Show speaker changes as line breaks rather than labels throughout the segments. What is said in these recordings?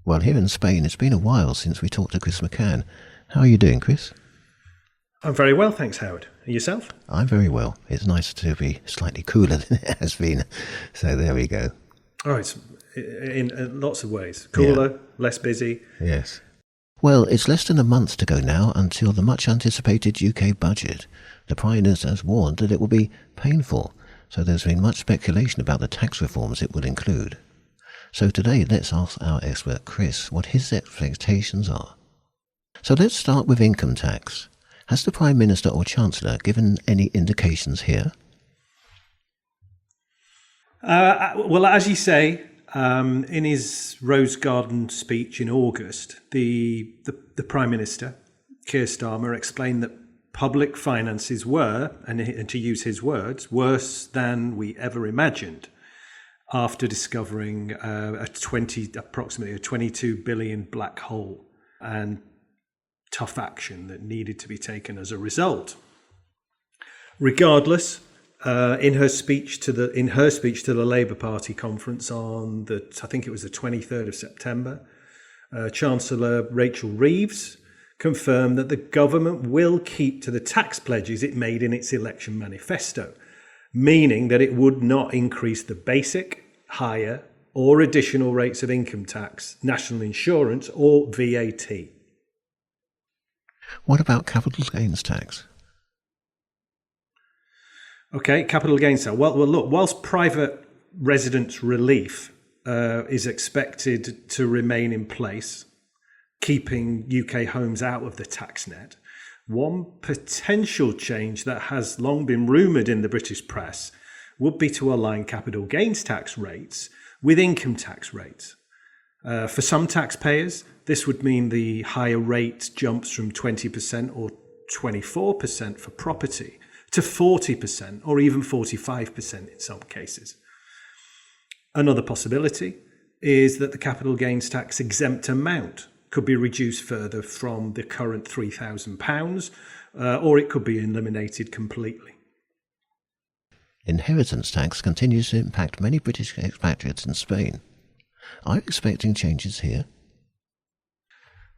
Well, here in Spain, it's been a while since we talked to Chris McCann. How are you doing, Chris?
I'm very well, thanks, Howard. And yourself?
I'm very well. It's nice to be slightly cooler than it has been. So there we go.
Oh, it's in lots of ways. Cooler, less busy.
Yes. Well, it's less than a month to go now until the much-anticipated UK budget. The Prime Minister has warned that it will be painful, so there's been much speculation about the tax reforms it will include. So today, let's ask our expert Chris what his expectations are. So let's start with income tax. Has the Prime Minister or Chancellor given any indications here?
Well, as you say, in his Rose Garden speech in August, the Prime Minister, Keir Starmer, explained that public finances were, and to use his words, worse than we ever imagined after discovering approximately a 22 billion black hole and tough action that needed to be taken as a result. Regardless, in her speech to the Labour Party conference on I think it was the 23rd of September, Chancellor Rachel Reeves confirmed that the government will keep to the tax pledges it made in its election manifesto, meaning that it would not increase the basic, higher, or additional rates of income tax, national insurance, or VAT.
What about capital gains tax?
Okay, capital gains tax. Well, look, whilst private residence relief is expected to remain in place, keeping UK homes out of the tax net, one potential change that has long been rumoured in the British press would be to align capital gains tax rates with income tax rates. For some taxpayers, this would mean the higher rate jumps from 20% or 24% for property to 40% or even 45% in some cases. Another possibility is that the capital gains tax exempt amount could be reduced further from the current £3,000, or it could be eliminated completely.
Inheritance tax continues to impact many British expatriates in Spain. Are you expecting changes here?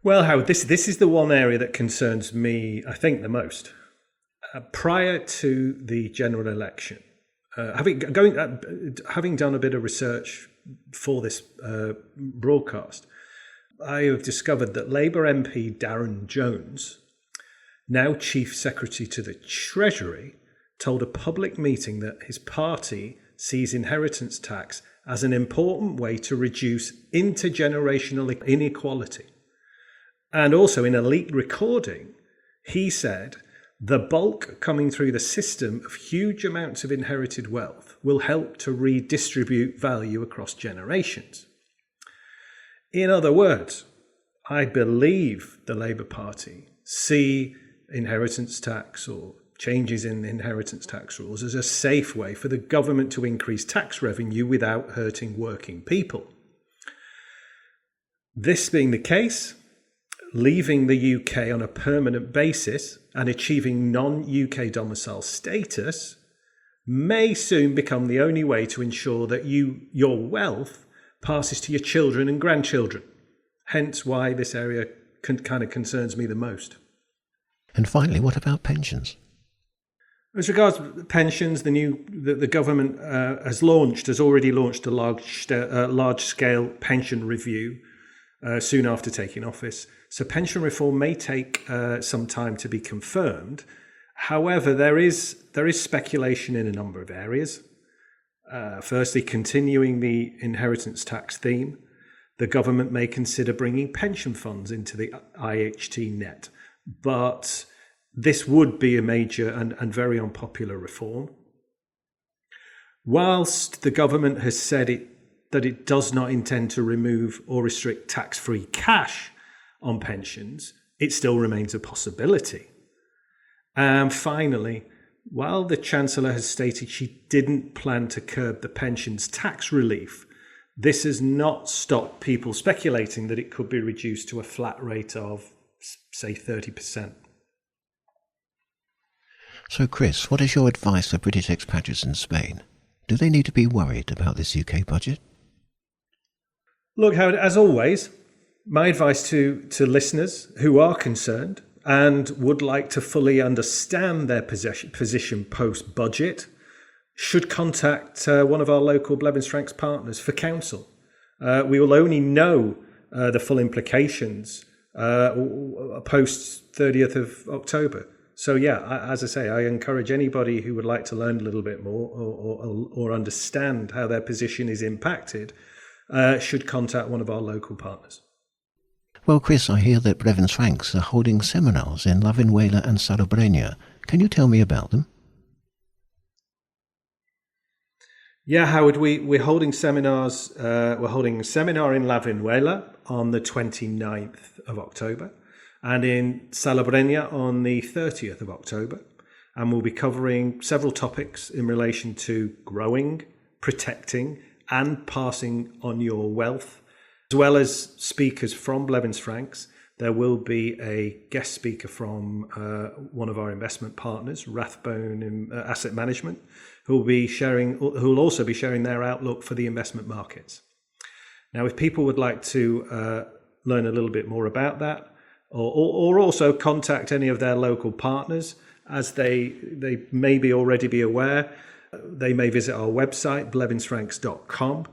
Well, Howard, this is the one area that concerns me, I think, the most. Prior to the general election, having done a bit of research for this broadcast, I have discovered that Labour MP Darren Jones, now Chief Secretary to the Treasury, told a public meeting that his party sees inheritance tax as an important way to reduce intergenerational inequality. And also in a leaked recording, he said, the bulk coming through the system of huge amounts of inherited wealth will help to redistribute value across generations. In other words, I believe the Labour Party see inheritance tax or changes in inheritance tax rules as a safe way for the government to increase tax revenue without hurting working people. This being the case, leaving the UK on a permanent basis and achieving non-UK domicile status may soon become the only way to ensure that your wealth passes to your children and grandchildren. Hence why this area kind of concerns me the most.
And finally, what about pensions?
As regards pensions, the government has already launched a large-scale pension review soon after taking office. So pension reform may take some time to be confirmed. However, there is speculation in a number of areas. Firstly, continuing the inheritance tax theme, the government may consider bringing pension funds into the IHT net, but this would be a major and very unpopular reform. Whilst the government has said that it does not intend to remove or restrict tax-free cash on pensions, it still remains a possibility. And finally, while the Chancellor has stated she didn't plan to curb the pensions tax relief, this has not stopped people speculating that it could be reduced to a flat rate of, say, 30%.
So, Chris, what is your advice for British expatriates in Spain? Do they need to be worried about this UK budget?
Look, Howard, as always, My advice to listeners who are concerned and would like to fully understand their position post-budget should contact one of our local Blevins Franks partners for counsel. We will only know the full implications post 30th of October. So yeah, as I say, I encourage anybody who would like to learn a little bit more or understand how their position is impacted should contact one of our local partners.
Well, Chris, I hear that Blevins Franks are holding seminars in Lavinwela and Salobreña. Can you tell me about them?
Yeah, Howard, we're holding seminars. We're holding a seminar in Lavinwela on the 29th of October and in Salobreña on the 30th of October. And we'll be covering several topics in relation to growing, protecting and passing on your wealth, as well as speakers from Blevins Franks. There will be a guest speaker from one of our investment partners, Rathbone Asset Management, who will also be sharing their outlook for the investment markets. Now, if people would like to learn a little bit more about that, or also contact any of their local partners, as they may already be aware, they may visit our website, blevinsfranks.com.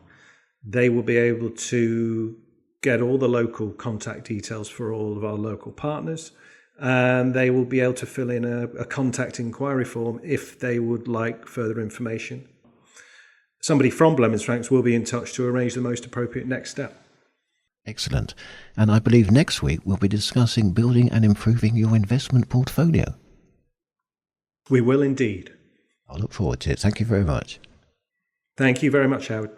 They will be able to get all the local contact details for all of our local partners, and they will be able to fill in a contact inquiry form if they would like further information. Somebody from Blevins Franks will be in touch to arrange the most appropriate next step.
Excellent. And I believe next week we'll be discussing building and improving your investment portfolio.
We will indeed.
I look forward to it. Thank you very much.
Thank you very much, Howard.